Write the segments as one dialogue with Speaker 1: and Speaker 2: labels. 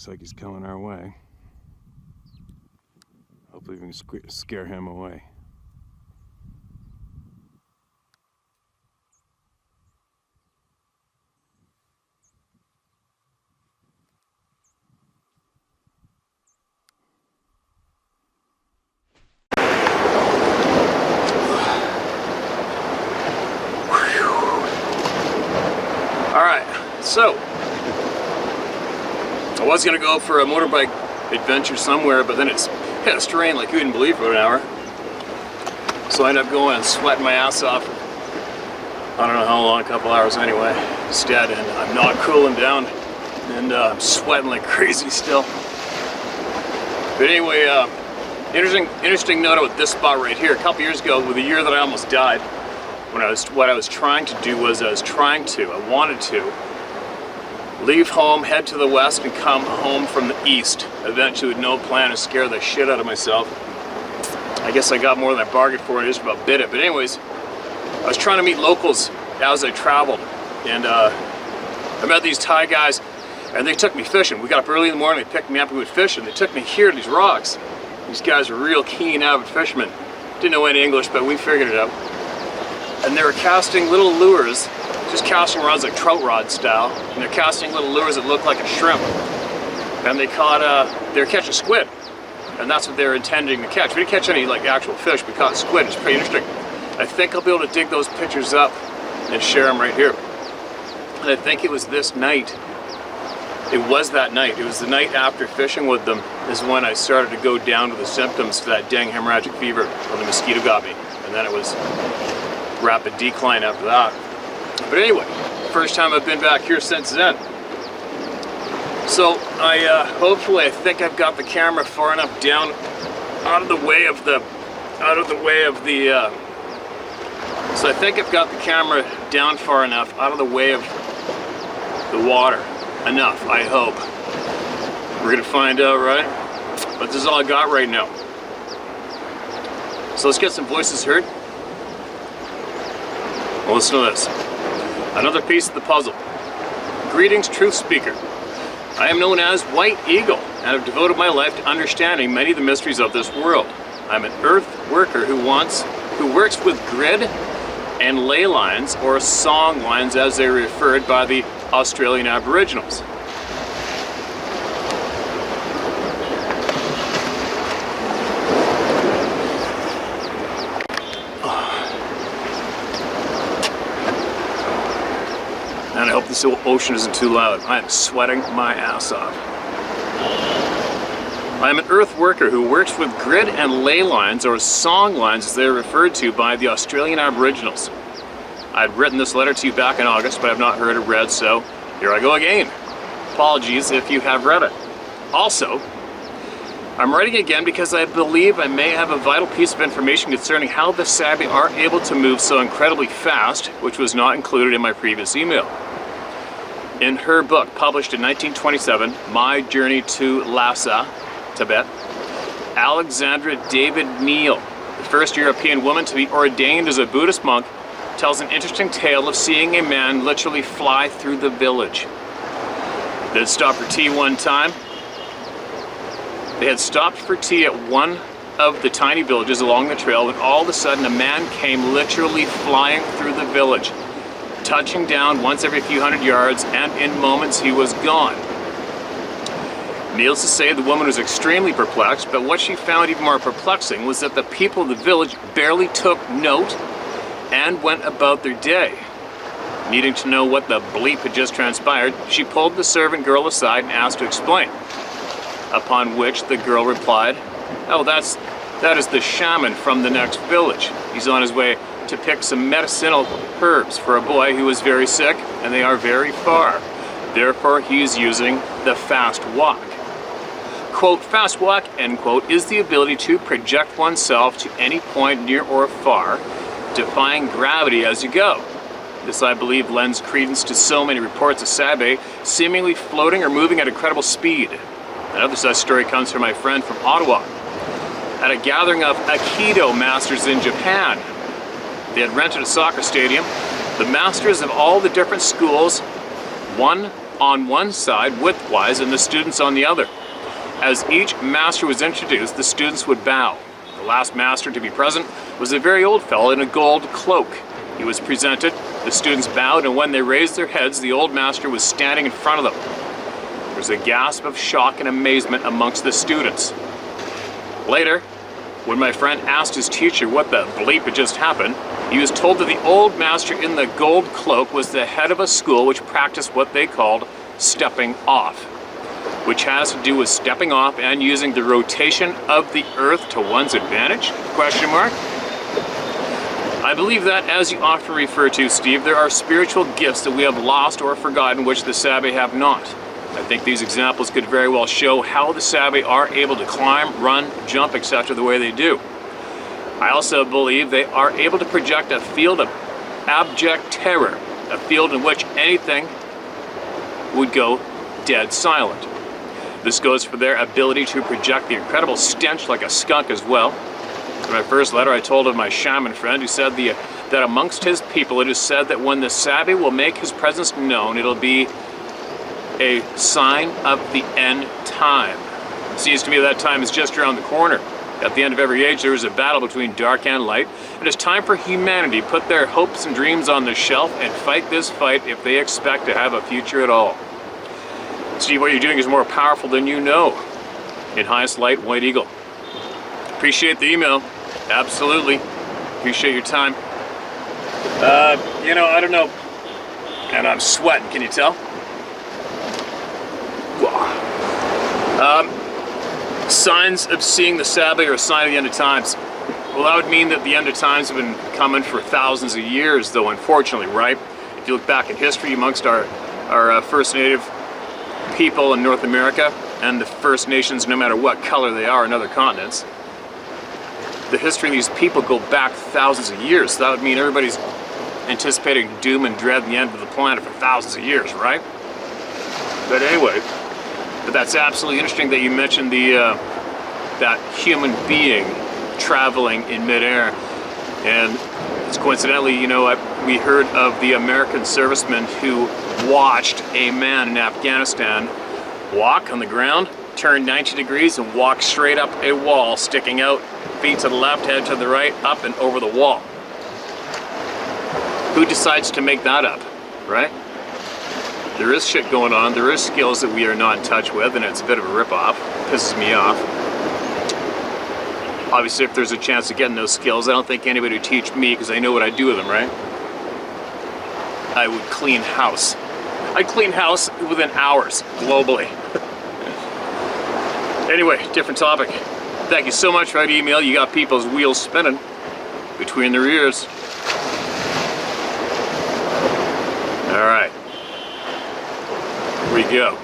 Speaker 1: Looks like he's coming our way. Hopefully we can scare him away.
Speaker 2: Alright, so I was going to go for a motorbike adventure somewhere, but then it's hit a strain like you wouldn't believe for an hour. So I ended up going and sweating my ass off. I don't know how long, a couple hours anyway, instead, and I'm not cooling down, and I'm sweating like crazy still. But anyway, interesting note about this spot right here. A couple years ago, with the year that I almost died, what I was trying to do was I wanted to leave home, head to the west, and come home from the east, eventually with no plan to scare the shit out of myself. I guess I got more than I bargained for and just about bit it. But anyways, I was trying to meet locals as I traveled, and I met these Thai guys, and they took me fishing. We got up early in the morning, they picked me up, and we went fishing. They took me here to these rocks. These guys were real keen, avid fishermen. Didn't know any English, but we figured it out. And they were casting little lures, just casting rods like trout rod style, and they're casting little lures that look like a shrimp. And they were catching squid, and that's what they were intending to catch. We didn't catch any like actual fish, we caught squid. It's pretty interesting. I think I'll be able to dig those pictures up and share them right here. And I think it was this night, it was that night, it was the night after fishing with them, is when I started to go down to the symptoms for that dang hemorrhagic fever when the mosquito got me. And then it was rapid decline after that. But anyway, first time I've been back here since then. So hopefully I think I've got the camera far enough down out of the way of the so I think I've got the camera down far enough out of the way of the water. Enough, I hope. We're gonna find out, right? But this is all I got right now. So let's get some voices heard. Well, listen to this. Another piece of the puzzle. Greetings, truth speaker. I am known as White Eagle and have devoted my life to understanding many of the mysteries of this world. I'm an earth worker who works with grid and ley lines, or song lines as they are referred by the Australian Aboriginals. And I hope this ocean isn't too loud. I am sweating my ass off. I am an earth worker who works with grid and ley lines, or song lines as they are referred to by the Australian Aboriginals. I had written this letter to you back in August, but I've not heard it read, so here I go again. Apologies if you have read it. Also, I'm writing again because I believe I may have a vital piece of information concerning how the Sabi are able to move so incredibly fast, which was not included in my previous email. In her book, published in 1927, My Journey to Lhasa, Tibet, Alexandra David Neal, the first European woman to be ordained as a Buddhist monk, tells an interesting tale of seeing a man literally fly through the village. They had stopped for tea one time. They had stopped for tea at one of the tiny villages along the trail, when all of a sudden a man came literally flying through the village, touching down once every few hundred yards, and in moments he was gone. Needless to say, the woman was extremely perplexed, but what she found even more perplexing was that the people of the village barely took note and went about their day. Needing to know what the bleep had just transpired, she pulled the servant girl aside and asked to explain. Upon which the girl replied, "Oh, that is the shaman from the next village. He's on his way to pick some medicinal herbs for a boy who is very sick, and they are very far. Therefore, he is using the fast walk." Quote, "Fast walk," end quote, is the ability to project oneself to any point near or far, defying gravity as you go. This, I believe, lends credence to so many reports of Sabe seemingly floating or moving at incredible speed. Another such story comes from my friend from Ottawa. At a gathering of Aikido masters in Japan, they had rented a soccer stadium. The masters of all the different schools, one on one side widthwise and the students on the other. As each master was introduced, the students would bow. The last master to be present was a very old fellow in a gold cloak. He was presented, the students bowed, and when they raised their heads, the old master was standing in front of them. There was a gasp of shock and amazement amongst the students. Later, when my friend asked his teacher what the bleep had just happened, he was told that the old master in the gold cloak was the head of a school which practiced what they called stepping off, which has to do with stepping off and using the rotation of the earth to one's advantage? Question mark. I believe that, as you often refer to, Steve, there are spiritual gifts that we have lost or forgotten which the Sabe have not. I think these examples could very well show how the Sabe are able to climb, run, jump, etc. the way they do. I also believe they are able to project a field of abject terror, a field in which anything would go dead silent. This goes for their ability to project the incredible stench like a skunk as well. In my first letter, I told of my shaman friend who said that amongst his people it is said that when the Sabe will make his presence known, it'll be a sign of the end time. It seems to me that time is just around the corner. At the end of every age, there is a battle between dark and light. It is time for humanity to put their hopes and dreams on the shelf and fight this fight if they expect to have a future at all. Steve, what you're doing is more powerful than you know. In highest light, White Eagle. Appreciate the email. Absolutely. Appreciate your time. I don't know. And I'm sweating, can you tell? Signs of seeing the Sabe are a sign of the end of times. Well, that would mean that the end of times have been coming for thousands of years, though, unfortunately, right? If you look back in history amongst our First Native people in North America and the First Nations, no matter what color they are in other continents, the history of these people go back thousands of years. So that would mean everybody's anticipating doom and dread and the end of the planet for thousands of years, right? But anyway, that's absolutely interesting that you mentioned that human being traveling in midair. And it's coincidentally, we heard of the American serviceman who watched a man in Afghanistan walk on the ground, turn 90 degrees and walk straight up a wall, sticking out, feet to the left, head to the right, up and over the wall. Who decides to make that up, right? There is shit going on, there is skills that we are not in touch with, and it's a bit of a rip-off. Pisses me off. Obviously, if there's a chance of getting those skills, I don't think anybody would teach me because I know what I do with them, right? I would clean house. I'd clean house within hours, globally. Anyway, different topic. Thank you so much for that email. You got people's wheels spinning between their ears. All right. Here we go.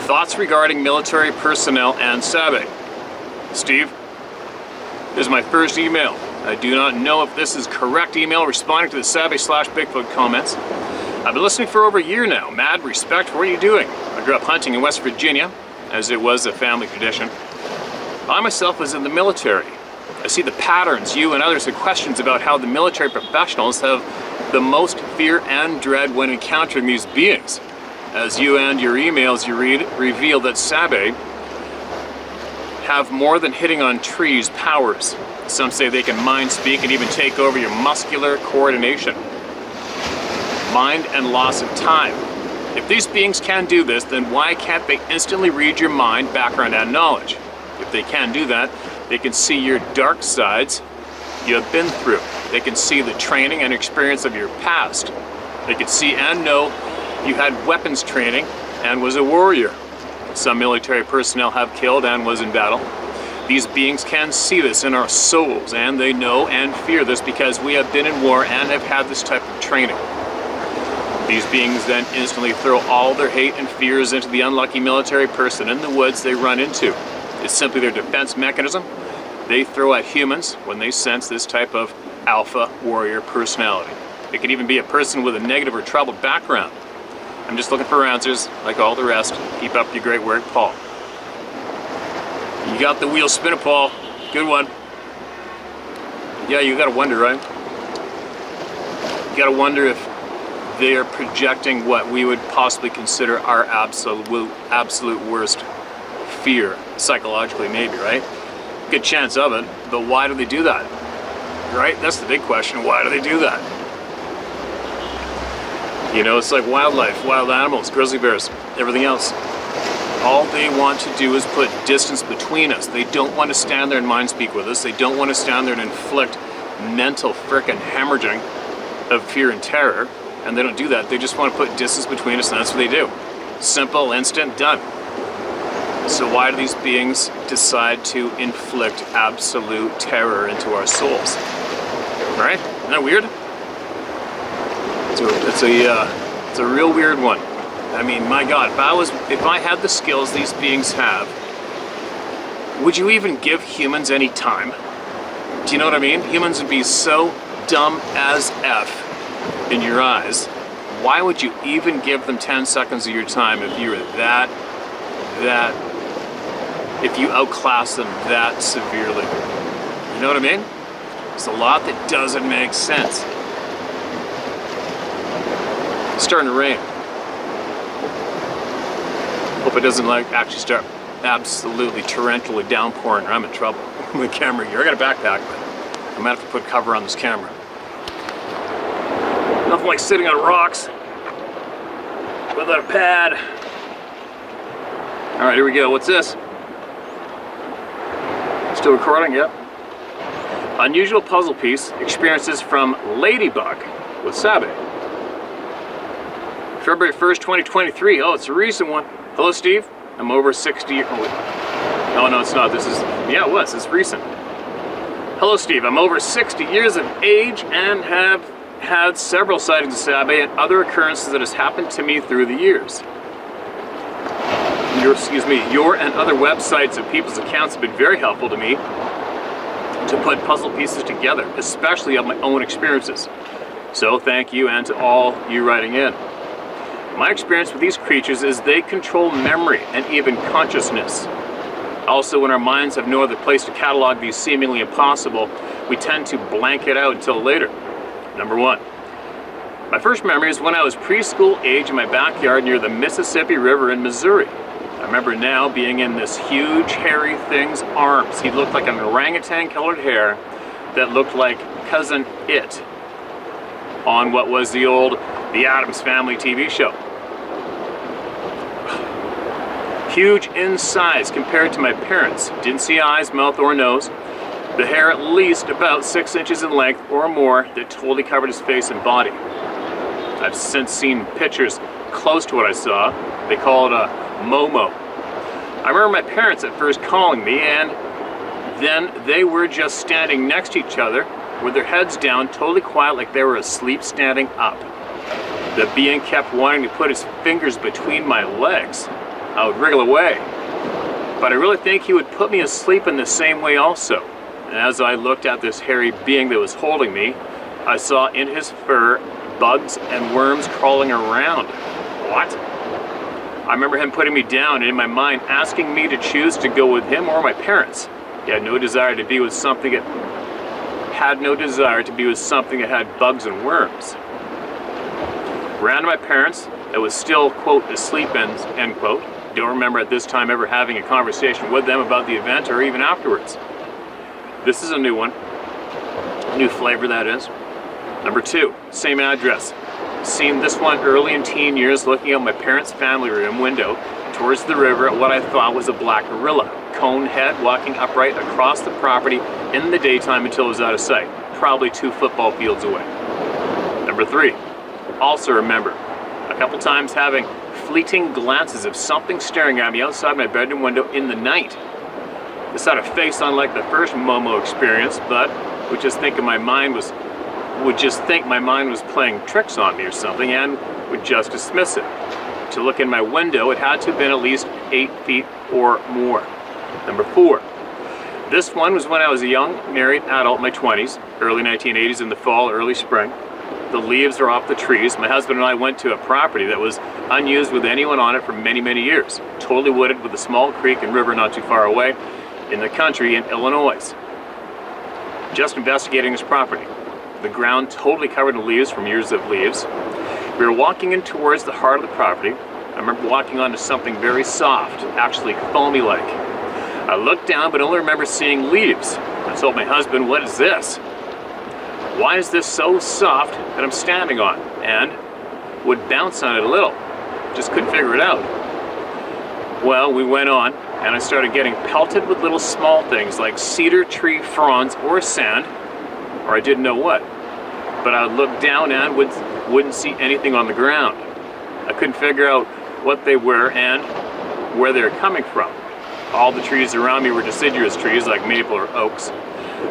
Speaker 2: Thoughts regarding military personnel and Sabe. Steve, this is my first email. I do not know if this is correct email responding to the Sabe/Bigfoot comments. I've been listening for over a year now. Mad respect for what you're doing. I grew up hunting in West Virginia, as it was a family tradition. I myself was in the military. I see the patterns you and others have questions about how the military professionals have the most fear and dread when encountering these beings. As you and your emails you read reveal that Sabe have more than hitting on trees powers. Some say they can mind speak and even take over your muscular coordination. Mind and loss of time. If these beings can do this, then why can't they instantly read your mind, background, and knowledge? If they can do that, they can see your dark sides you have been through. They can see the training and experience of your past. They can see and know you had weapons training and was a warrior. Some military personnel have killed and was in battle. These beings can see this in our souls, and they know and fear this because we have been in war and have had this type of training. These beings then instantly throw all their hate and fears into the unlucky military person in the woods they run into. It's simply their defense mechanism they throw at humans when they sense this type of alpha warrior personality. It could even be a person with a negative or troubled background. I'm just looking for answers, like all the rest. Keep up your great work, Paul. You got the wheel spinning, Paul. Good one. Yeah, you gotta wonder, right? You gotta wonder if they are projecting what we would possibly consider our absolute worst fear, psychologically maybe, right? Good chance of it, but why do they do that? Right? That's the big question. Why do they do that? You know, it's like wildlife, wild animals, grizzly bears, everything else. All they want to do is put distance between us. They don't want to stand there and mind speak with us. They don't want to stand there and inflict mental frickin' hemorrhaging of fear and terror. And they don't do that. They just want to put distance between us, and that's what they do. Simple, instant, done. So why do these beings decide to inflict absolute terror into our souls? Right? Isn't that weird? It's a real weird one. I mean, my God, if I had the skills these beings have, would you even give humans any time? Do you know what I mean? Humans would be so dumb as F in your eyes. Why would you even give them 10 seconds of your time if you were if you outclass them that severely? You know what I mean? It's a lot that doesn't make sense. It's starting to rain. Hope it doesn't actually start absolutely torrentially downpouring or I'm in trouble. My camera here. I got a backpack, but I'm gonna have to put cover on this camera. Nothing like sitting on rocks without a pad. All right, here we go. What's this? Still recording? Yep. Unusual puzzle piece, experiences from Ladybug with Sabe. February 1st, 2023. Oh, it's a recent one. Hello, Steve. I'm over 60. Oh, no, it's not. This is, yeah, it was. It's recent. Hello, Steve. I'm over 60 years of age and have had several sightings of Sabe and other occurrences that has happened to me through the years. Your and other websites of people's accounts have been very helpful to me to put puzzle pieces together, especially of my own experiences. So thank you, and to all you writing in. My experience with these creatures is they control memory and even consciousness. Also, when our minds have no other place to catalog these seemingly impossible, we tend to blank it out until later. Number 1. My first memory is when I was preschool age in my backyard near the Mississippi River in Missouri. I remember now being in this huge hairy thing's arms. He looked like an orangutan colored hair that looked like Cousin It on what was the Addams Family TV show. Huge in size compared to my parents. Didn't see eyes, mouth, or nose. The hair at least about 6 inches in length or more that totally covered his face and body. I've since seen pictures close to what I saw. They call it a Momo. I remember my parents at first calling me, and then they were just standing next to each other with their heads down, totally quiet, like they were asleep standing up. The being kept wanting to put his fingers between my legs. I would wriggle away. But I really think he would put me asleep in the same way also. And as I looked at this hairy being that was holding me, I saw in his fur bugs and worms crawling around. What? I remember him putting me down and in my mind asking me to choose to go with him or my parents. He had no desire to be with something that had bugs and worms. Ran to my parents that was still, quote, asleep, end quote. Don't remember at this time ever having a conversation with them about the event or even afterwards. This is a new one. New flavor, that is. Number 2, same address. Seen this one early in teen years looking out my parents' family room window towards the river at what I thought was a black gorilla. Cone head walking upright across the property in the daytime until it was out of sight. Probably 2 football fields away. Number 3, also remember a couple times having fleeting glances of something staring at me outside my bedroom window in the night. This had a face unlike the first Momo experience, but would just think my mind was playing tricks on me or something and would just dismiss it. To look in my window, it had to have been at least 8 feet or more. Number 4. This one was when I was a young married adult in my 20s, early 1980s in the fall, early spring. The leaves are off the trees. My husband and I went to a property that was unused with anyone on it for many, many years. Totally wooded with a small creek and river not too far away in the country in Illinois. Just investigating this property. The ground totally covered in leaves from years of leaves. We were walking in towards the heart of the property. I remember walking onto something very soft, actually foamy-like. I looked down, but only remember seeing leaves. I told my husband, "What is this? Why is this so soft that I'm standing on?" And would bounce on it a little. Just couldn't figure it out. Well, we went on, and I started getting pelted with little small things like cedar tree fronds or sand, or I didn't know what. But I would look down and wouldn't see anything on the ground. I couldn't figure out what they were and where they were coming from. All the trees around me were deciduous trees like maple or oaks.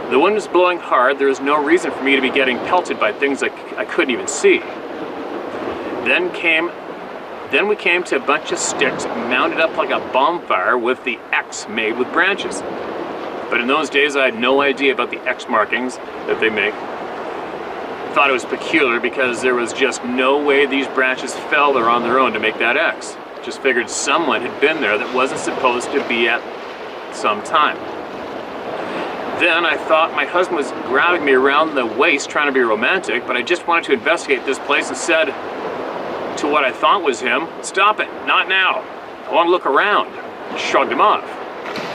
Speaker 2: The wind was blowing hard. There was no reason for me to be getting pelted by things I couldn't even see. Then we came to a bunch of sticks mounted up like a bonfire with the X made with branches. But in those days I had no idea about the X markings that they make. Thought it was peculiar because there was just no way these branches fell there on their own to make that X. Just figured someone had been there that wasn't supposed to be at some time. Then I thought my husband was grabbing me around the waist trying to be romantic, but I just wanted to investigate this place and said to what I thought was him, "Stop it, not now. I want to look around." Shrugged him off.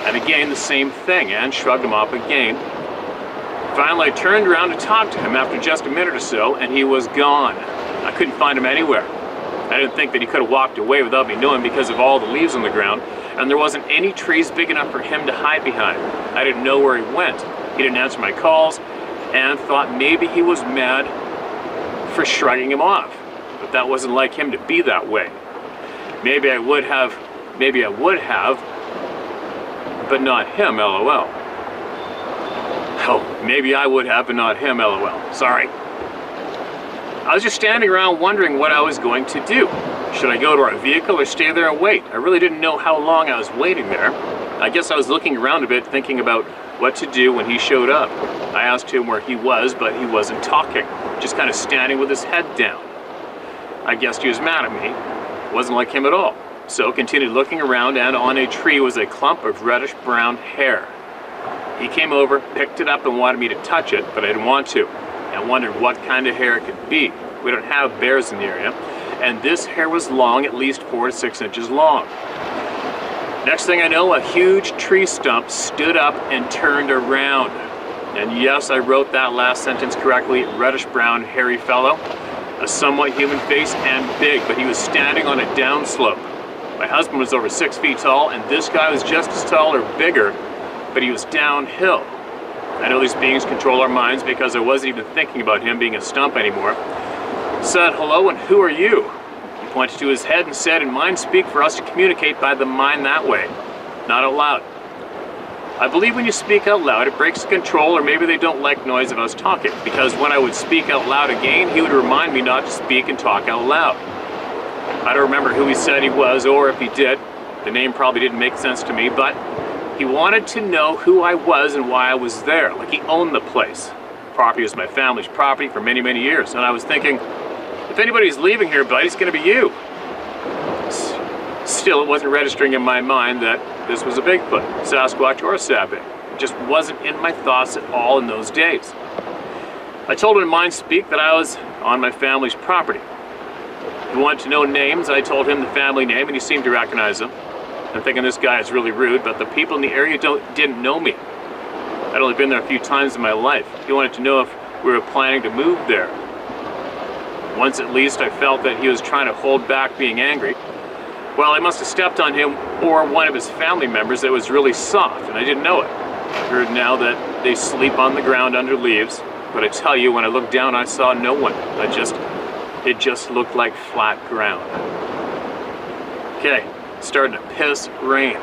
Speaker 2: And again the same thing, and shrugged him off again. Finally I turned around to talk to him after just a minute or so, and he was gone. I couldn't find him anywhere. I didn't think that he could have walked away without me knowing because of all the leaves on the ground, and there wasn't any trees big enough for him to hide behind. I didn't know where he went. He didn't answer my calls, and thought maybe he was mad for shrugging him off. But that wasn't like him to be that way. Maybe I would have, but not him, LOL. Oh, maybe I would have, but not him, LOL. Sorry. I was just standing around wondering what I was going to do. Should I go to our vehicle or stay there and wait? I really didn't know how long I was waiting there. I guess I was looking around a bit, thinking about what to do when he showed up. I asked him where he was, but he wasn't talking, just kind of standing with his head down. I guessed he was mad at me. It wasn't like him at all. So continued looking around, and on a tree was a clump of reddish-brown hair. He came over, picked it up, and wanted me to touch it, but I didn't want to. I wondered what kind of hair it could be. We don't have bears in the area, and this hair was long, at least 4 to 6 inches long. Next thing I know, a huge tree stump stood up and turned around. And yes, I wrote that last sentence correctly. Reddish-brown, hairy fellow. A somewhat human face and big, but he was standing on a downslope. My husband was over 6 feet tall, and this guy was just as tall or bigger, but he was downhill. I know these beings control our minds because I wasn't even thinking about him being a stump anymore. Said, "Hello, and who are you?" He pointed to his head and said, "In mind speak for us to communicate by the mind that way, not out loud." I believe when you speak out loud, it breaks the control, or maybe they don't like noise of us talking, because when I would speak out loud again, he would remind me not to speak and talk out loud. I don't remember who he said he was, or if he did. The name probably didn't make sense to me, but he wanted to know who I was and why I was there, like he owned the place. The property was my family's property for many, many years, and I was thinking, if anybody's leaving here, buddy, it's going to be you. Still, it wasn't registering in my mind that this was a Bigfoot, Sasquatch, or a Sabbing. It just wasn't in my thoughts at all in those days. I told him in mind speak that I was on my family's property. He wanted to know names. I told him the family name, and he seemed to recognize them. I'm thinking this guy is really rude, but the people in the area didn't know me. I'd only been there a few times in my life. He wanted to know if we were planning to move there. Once at least, I felt that he was trying to hold back being angry. Well, I must have stepped on him or one of his family members that was really soft, and I didn't know it. I heard now that they sleep on the ground under leaves, but I tell you, when I looked down, I saw no one. It just looked like flat ground. Okay, it's starting to piss rain.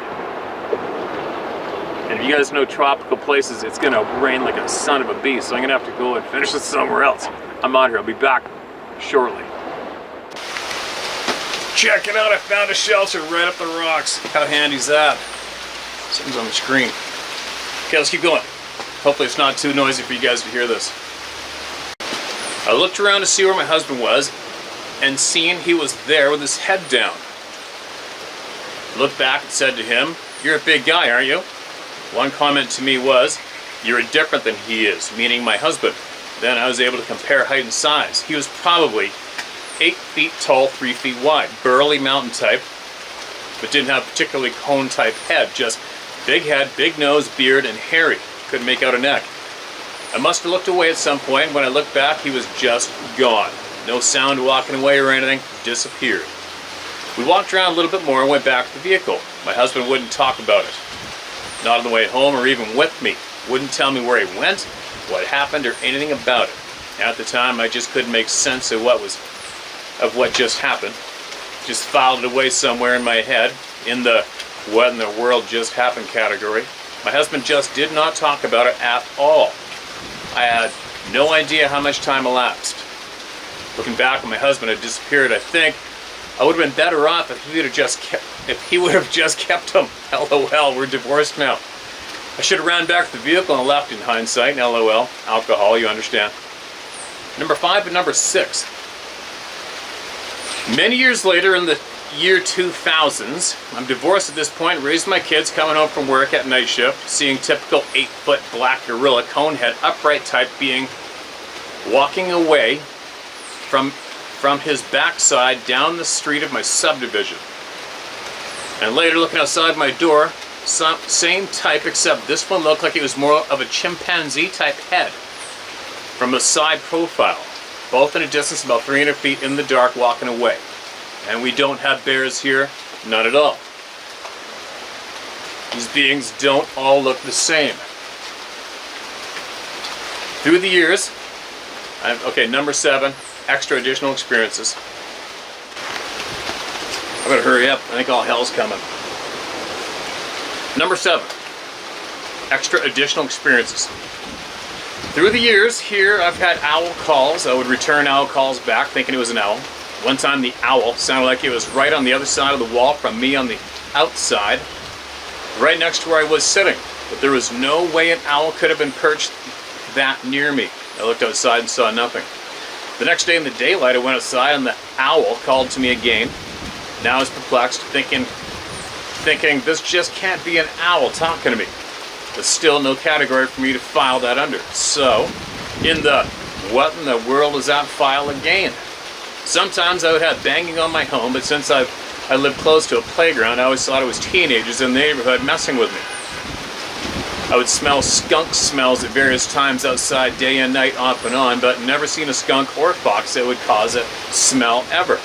Speaker 2: And if you guys know tropical places, it's gonna rain like a son of a beast, so I'm gonna have to go and finish this somewhere else. I'm out here, I'll be back shortly. Check it out, I found a shelter right up the rocks. How handy's that? Something's on the screen. Okay, let's keep going. Hopefully it's not too noisy for you guys to hear this. I looked around to see where my husband was, and seeing he was there with his head down. Looked back and said to him, "You're a big guy, aren't you?" One comment to me was, "You're different than he is," meaning my husband. Then I was able to compare height and size. He was probably 8 feet tall, 3 feet wide. Burly mountain type, but didn't have particularly cone type head. Just big head, big nose, beard, and hairy. Couldn't make out a neck. I must have looked away at some point. When I looked back, he was just gone. No sound walking away or anything. Disappeared. We walked around a little bit more and went back to the vehicle. My husband wouldn't talk about it. Not on the way home or even with me. Wouldn't tell me where he went, what happened, or anything about it. At the time, I just couldn't make sense of what just happened. Just filed it away somewhere in my head in the what in the world just happened category. My husband just did not talk about it at all. I had no idea how much time elapsed. Looking back when my husband had disappeared, I think I would have been better off if he would have just kept him. LOL, we're divorced now. I should have ran back to the vehicle and left in hindsight. LOL, alcohol, you understand. Number 5 and number 6. Many years later, in the year 2000s, I'm divorced at this point, raised my kids, coming home from work at night shift, seeing typical 8-foot black gorilla, cone head, upright type being walking away from his backside down the street of my subdivision. And later, looking outside my door, same type, except this one looked like it was more of a chimpanzee type head from a side profile, both in a distance about 300 feet in the dark, walking away. And we don't have bears here, not at all. These beings don't all look the same. Through the years, okay, number 7, extra additional experiences. I better hurry up, I think all hell's coming. Number 7, extra additional experiences. Through the years here, I've had owl calls. I would return owl calls back thinking it was an owl. One time the owl sounded like it was right on the other side of the wall from me on the outside, right next to where I was sitting. But there was no way an owl could have been perched that near me. I looked outside and saw nothing. The next day in the daylight, I went outside and the owl called to me again. Now I was perplexed, thinking this just can't be an owl talking to me. But still no category for me to file that under. So, in the what in the world is that file again? Sometimes I would have banging on my home, but since I lived close to a playground, I always thought it was teenagers in the neighborhood messing with me. I would smell skunk smells at various times outside day and night off and on, but never seen a skunk or fox that would cause a smell ever.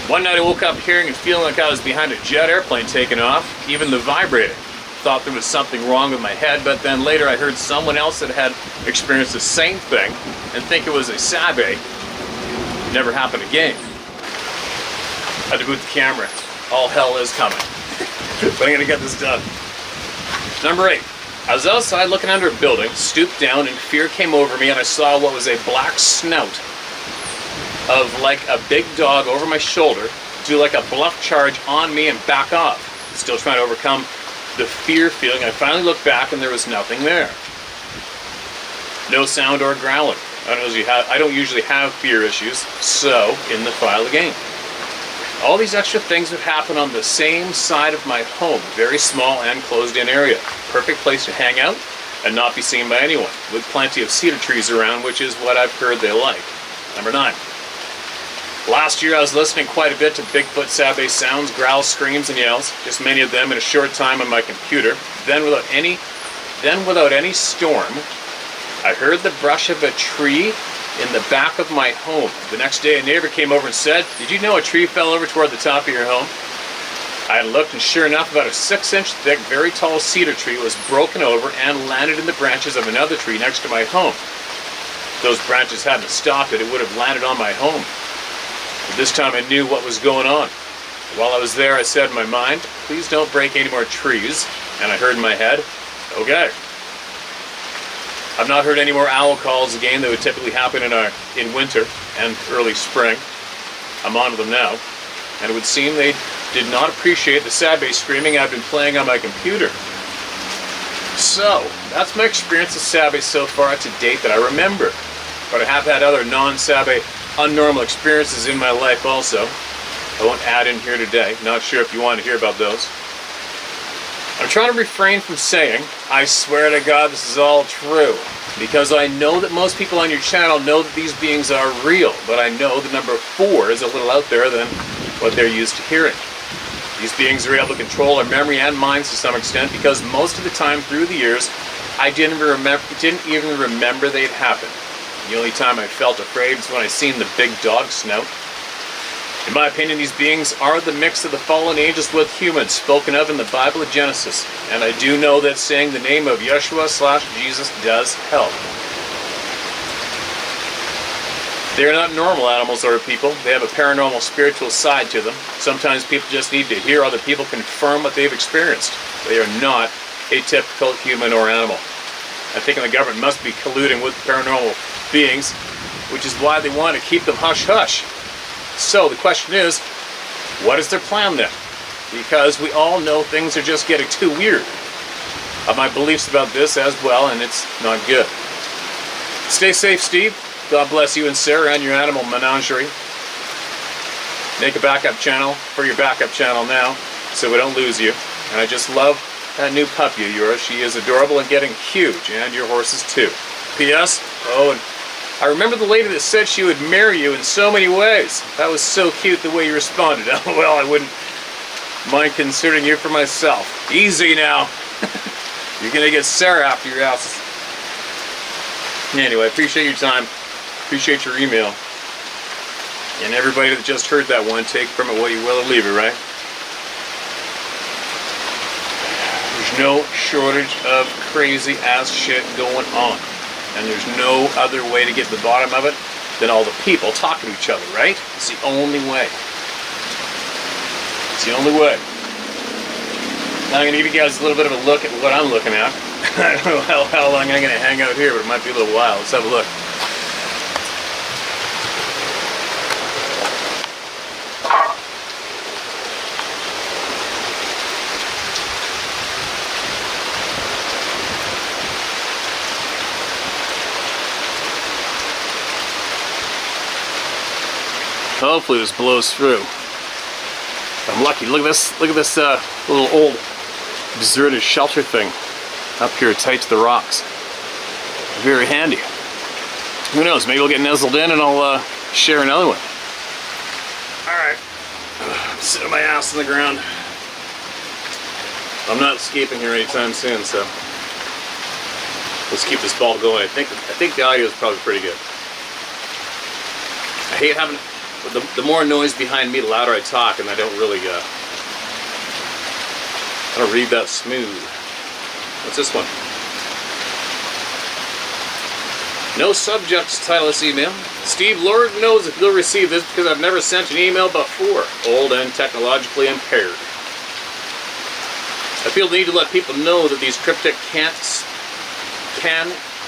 Speaker 2: One night I woke up hearing and feeling like I was behind a jet airplane taking off, even the vibrating. Thought there was something wrong with my head, but then later I heard someone else that had experienced the same thing and think it was a sabe. Never happened again. Had to boot the camera. All hell is coming. But I'm gonna get this done. Number 8. I was outside looking under a building, stooped down, and fear came over me, and I saw what was a black snout of like a big dog over my shoulder do like a bluff charge on me and back off. Still trying to overcome the fear feeling. I finally looked back and there was nothing there. No sound or growling. I don't usually have fear issues, so in the file again. All these extra things would happen on the same side of my home, very small and closed-in area. Perfect place to hang out and not be seen by anyone, with plenty of cedar trees around, which is what I've heard they like. Number 9. Last year I was listening quite a bit to Bigfoot sabe sounds, growls, screams, and yells, just many of them in a short time on my computer. Then without any storm, I heard the brush of a tree in the back of my home. The next day a neighbor came over and said, "Did you know a tree fell over toward the top of your home?" I had looked, and sure enough, about a 6-inch thick, very tall cedar tree was broken over and landed in the branches of another tree next to my home. If those branches hadn't stopped it, it would have landed on my home. But this time I knew what was going on. While I was there, I said in my mind, "Please don't break any more trees." And I heard in my head, "Okay." I've not heard any more owl calls again that would typically happen in winter and early spring. I'm on to them now, and it would seem they did not appreciate the sabe screaming I've been playing on my computer. So, that's my experience with sabe so far to date that I remember. But I have had other non-sabe, unnormal experiences in my life also. I won't add in here today. Not sure if you want to hear about those. I'm trying to refrain from saying, I swear to God this is all true, because I know that most people on your channel know that these beings are real, but I know the number 4 is a little out there than what they're used to hearing. These beings are able to control our memory and minds to some extent, because most of the time through the years, I didn't even remember they'd happened. The only time I felt afraid was when I seen the big dog snout. In my opinion, these beings are the mix of the fallen angels with humans spoken of in the Bible of Genesis. And I do know that saying the name of Yeshua/Jesus does help. They are not normal animals or people. They have a paranormal spiritual side to them. Sometimes people just need to hear other people confirm what they've experienced. They are not a typical human or animal. I think the government must be colluding with the paranormal beings, which is why they want to keep them hush-hush. So the question is, what is their plan then? Because we all know things are just getting too weird. I have my beliefs about this as well, and it's not good. Stay safe, Steve. God bless you and Sarah and your animal menagerie. Make a backup channel for your backup channel now, so we don't lose you. And I just love that new puppy of yours. She is adorable and getting huge, and your horses too. P.S. Oh, and I remember the lady that said she would marry you in so many ways. That was so cute the way you responded. Well, I wouldn't mind considering you for myself. Easy now. You're gonna get Sarah after your ass. Anyway, I appreciate your time. Appreciate your email. And everybody that just heard that one, take from it what you will or leave it, right? There's no shortage of crazy ass shit going on. And there's no other way to get to the bottom of it than all the people talking to each other, right? It's the only way. It's the only way. Now I'm going to give you guys a little bit of a look at what I'm looking at. I don't know how long I'm going to hang out here, but it might be a little while. Let's have a look. Hopefully this blows through. I'm lucky. Look at this little old deserted shelter thing up here tight to the rocks. Very handy. Who knows, maybe we'll get nuzzled in and I'll share another one. Alright. I'm sitting my ass on the ground. I'm not escaping here anytime soon, so let's keep this ball going. I think the audio is probably pretty good. I hate having the more noise behind me, the louder I talk, and I don't really I don't read that smooth. What's this one? No subjects, title this email. Steve, Lord knows if you'll receive this because I've never sent an email before. Old and technologically impaired. I feel the need to let people know that these cryptic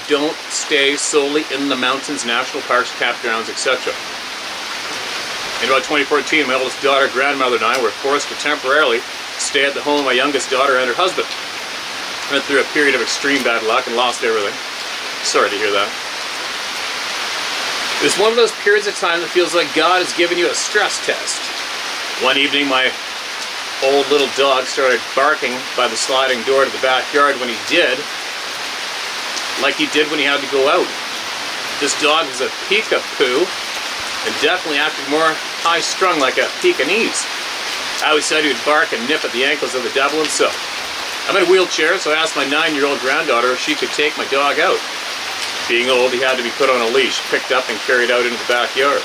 Speaker 2: don't stay solely in the mountains, national parks, campgrounds, etc. In about 2014, my oldest daughter, grandmother, and I were forced to temporarily stay at the home of my youngest daughter and her husband. Went through a period of extreme bad luck and lost everything. Sorry to hear that. It was one of those periods of time that feels like God has given you a stress test. One evening, my old little dog started barking by the sliding door to the backyard when he did, like he did when he had to go out. This dog is a peekapoo and definitely acted more high-strung like a Pekingese. I always said he would bark and nip at the ankles of the devil himself. I'm in a wheelchair, so I asked my 9-year-old granddaughter if she could take my dog out. Being old, he had to be put on a leash, picked up, and carried out into the backyard.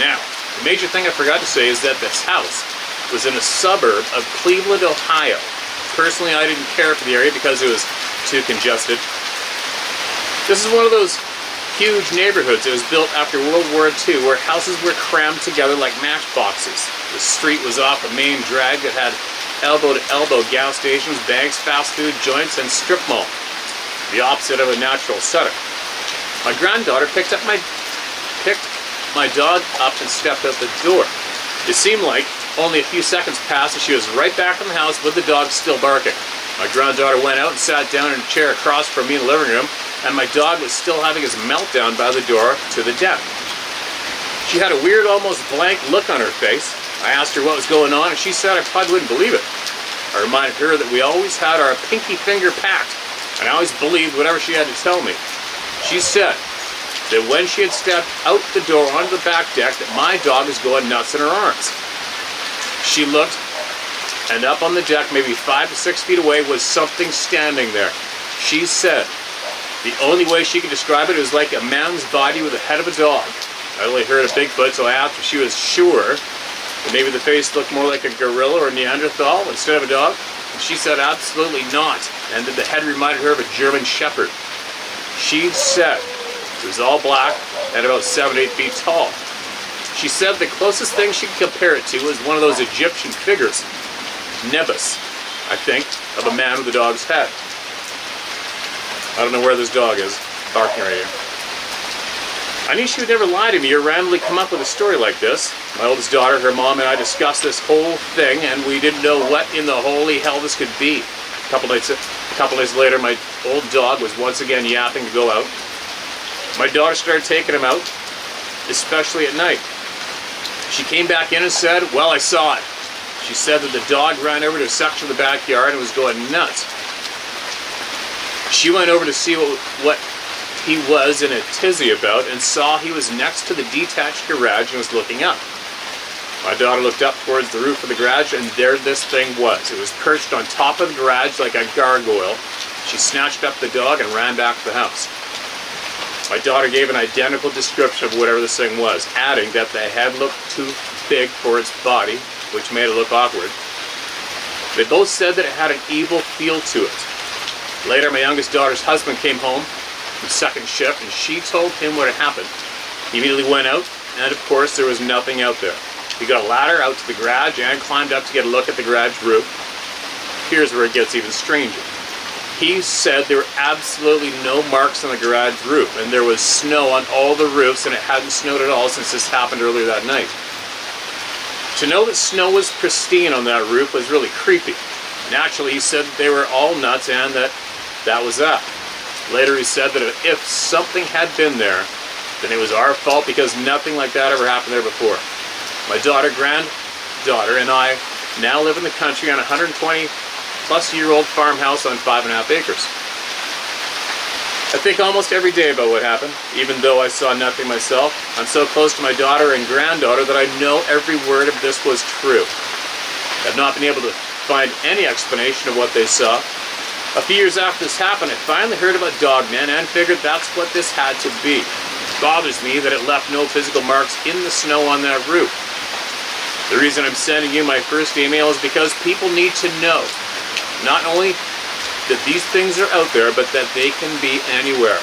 Speaker 2: Now, the major thing I forgot to say is that this house was in a suburb of Cleveland, Ohio. Personally, I didn't care for the area because it was too congested. This is one of those huge neighborhoods. It was built after World War II, where houses were crammed together like matchboxes. The street was off a main drag that had elbow-to-elbow gas stations, banks, fast food joints, and strip mall. The opposite of a natural setup. My granddaughter picked my dog up and stepped out the door. It seemed like only a few seconds passed and she was right back in the house with the dog still barking. My granddaughter went out and sat down in a chair across from me in the living room, and my dog was still having his meltdown by the door to the deck. She had a weird, almost blank look on her face. I asked her what was going on, and she said I probably wouldn't believe it. I reminded her that we always had our pinky finger packed, and I always believed whatever she had to tell me. She said that when she had stepped out the door onto the back deck, that my dog was going nuts in her arms. She looked, and up on the deck, maybe 5 to 6 feet away, was something standing there. She said the only way she could describe it was like a man's body with the head of a dog. I only heard a Bigfoot, so I asked if she was sure that maybe the face looked more like a gorilla or a Neanderthal instead of a dog. And she said absolutely not, and that the head reminded her of a German Shepherd. She said it was all black and about 7 to 8 feet tall. She said the closest thing she could compare it to was one of those Egyptian figures, Nebus, I think, of a man with a dog's head. I don't know where this dog is, barking right here. I knew she would never lie to me or randomly come up with a story like this. My oldest daughter, her mom, and I discussed this whole thing, and we didn't know what in the holy hell this could be. A couple days later, my old dog was once again yapping to go out. My daughter started taking him out, especially at night. She came back in and said, "Well, I saw it." She said that the dog ran over to a section of the backyard and was going nuts. She went over to see what he was in a tizzy about and saw he was next to the detached garage and was looking up. My daughter looked up towards the roof of the garage, and there this thing was. It was perched on top of the garage like a gargoyle. She snatched up the dog and ran back to the house. My daughter gave an identical description of whatever this thing was, adding that the head looked too big for its body, which made it look awkward. They both said that it had an evil feel to it. Later, my youngest daughter's husband came home from second shift, and she told him what had happened. He immediately went out, and of course there was nothing out there. He got a ladder out to the garage and climbed up to get a look at the garage roof. Here's where it gets even stranger. He said there were absolutely no marks on the garage roof, and there was snow on all the roofs, and it hadn't snowed at all since this happened earlier that night. To know that snow was pristine on that roof was really creepy. Naturally, he said that they were all nuts and that was that. Later, he said that if something had been there, then it was our fault because nothing like that ever happened there before. My daughter, granddaughter, and I now live in the country on a 120-plus-year-old farmhouse on 5.5 acres. I think almost every day about what happened, even though I saw nothing myself. I'm so close to my daughter and granddaughter that I know every word of this was true. I've not been able to find any explanation of what they saw. A few years after this happened, I finally heard about Dogman and figured that's what this had to be. It bothers me that it left no physical marks in the snow on that roof. The reason I'm sending you my first email is because people need to know, not only that these things are out there, but that they can be anywhere.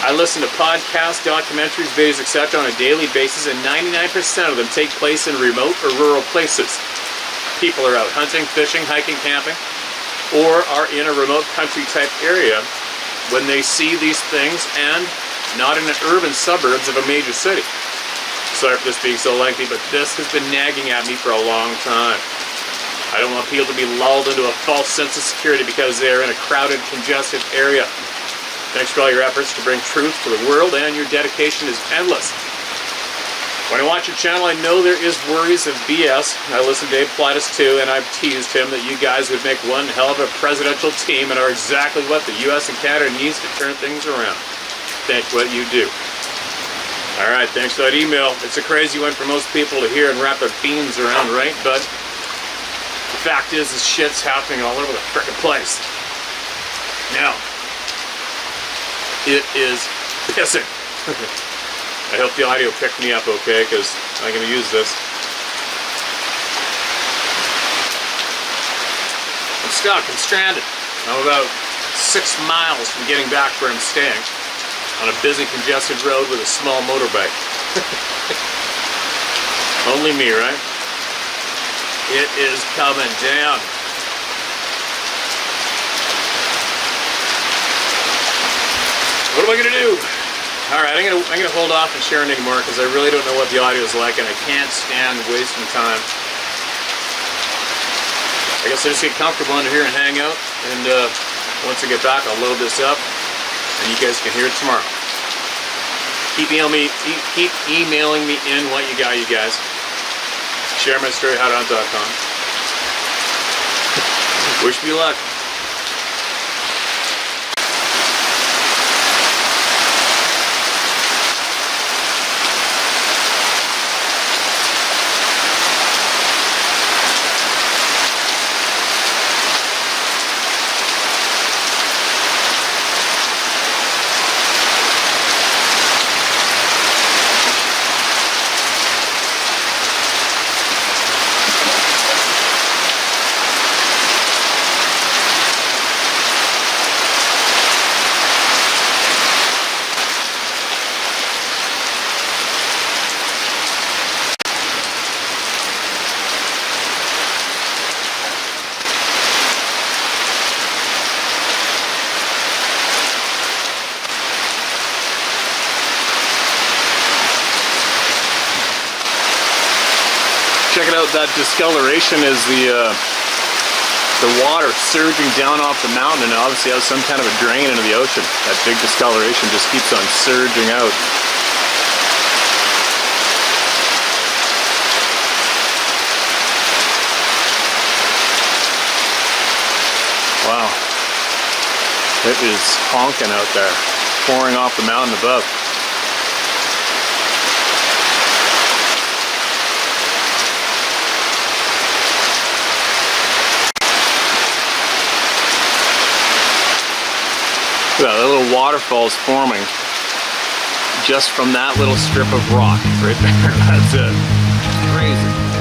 Speaker 2: I listen to podcasts, documentaries, videos, etc. on a daily basis, and 99% of them take place in remote or rural places. People are out hunting, fishing, hiking, camping, or are in a remote country type area when they see these things and not in the urban suburbs of a major city. Sorry for this being so lengthy, but this has been nagging at me for a long time. I don't want people to be lulled into a false sense of security because they are in a crowded, congested area. Thanks for all your efforts to bring truth to the world, and your dedication is endless. When I watch your channel, I know there is worries of BS. I listen to Dave Plaitis too, and I've teased him that you guys would make one hell of a presidential team and are exactly what the U.S. and Canada needs to turn things around. Thanks for what you do. Alright, thanks for that email. It's a crazy one for most people to hear and wrap their beans around, right? But the fact is, this shit's happening all over the frickin' place. Now, it is pissing. I hope the audio picked me up okay, because I'm going to use this. I'm stuck, I'm stranded. I'm about 6 miles from getting back where I'm staying, on a busy, congested road with a small motorbike. Only me, right? It is coming down. What am I gonna do? Alright, I'm gonna hold off and share anymore because I really don't know what the audio is like and I can't stand wasting time. I guess I'll just get comfortable under here and hang out, and once I get back I'll load this up and you guys can hear it tomorrow. Keep emailing me in what you got, you guise. ShareMyStoryHowToHunt.com. Wish me luck. Check it out, that discoloration is the water surging down off the mountain, and it obviously has some kind of a drain into the ocean. That big discoloration just keeps on surging out. Wow. It is honking out there, pouring off the mountain above. Look at that, little waterfalls forming just from that little strip of rock right there. That's it. Crazy.